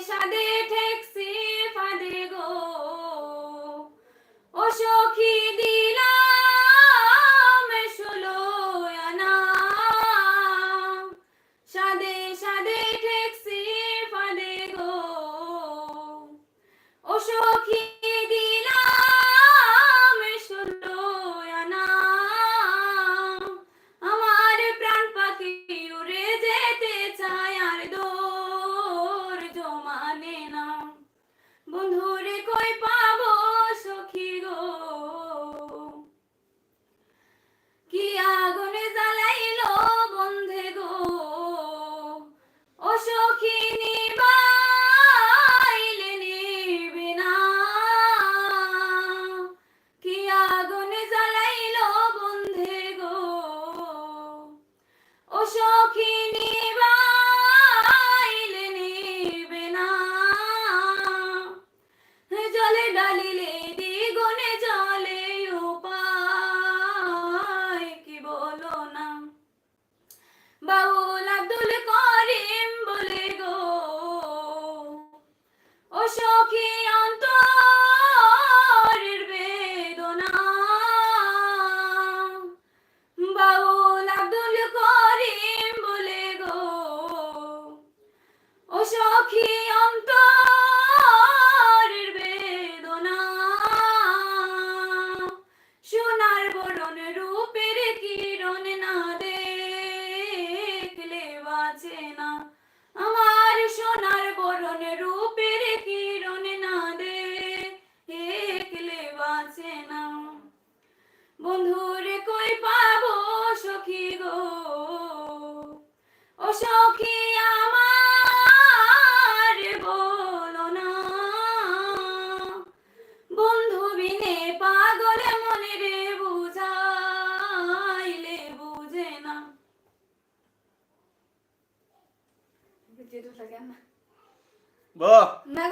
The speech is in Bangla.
সাদে ঠেকছি ফাঁদে গো ও সখী দিলাম 16 আনা সাদে সাদে ঠেকছি ফাঁদে গো ও সখী দিলাম 16 আনা আমার প্রাণ পাখি উড়ে যেতে চায় আর ধৈর্য মানে না বন্ধুরে কই পাবো সখী গো কি আগুনে জ্বালাইলো বন্ধে গো ও সখী নিবাইলে নিবে না কি আগুনে জ্বালাইলো বন্ধে গো ও সখী নিবাইলে নিবে না জলে ডালিলে দ্বিগুণে জলে উপায় কি বলো না বাউল আব্দুল করিম বলে গো ও সখী অন্তরের বেদনা বাউল আব্দুল করিম বলে গো ও সখী অন্তরের বেদনা সোনার বরণ রূপের কিরণ না দেখলে বাঁচে না আমার সোনার বরণ রূপের কিরণ না দেখলে বাঁচে না বন্ধুরে কই পাবো সখী গো ও সখী আমার বলো না বন্ধু বিনে পাগল মনে রে বুঝাইলে বুঝে না বাহ না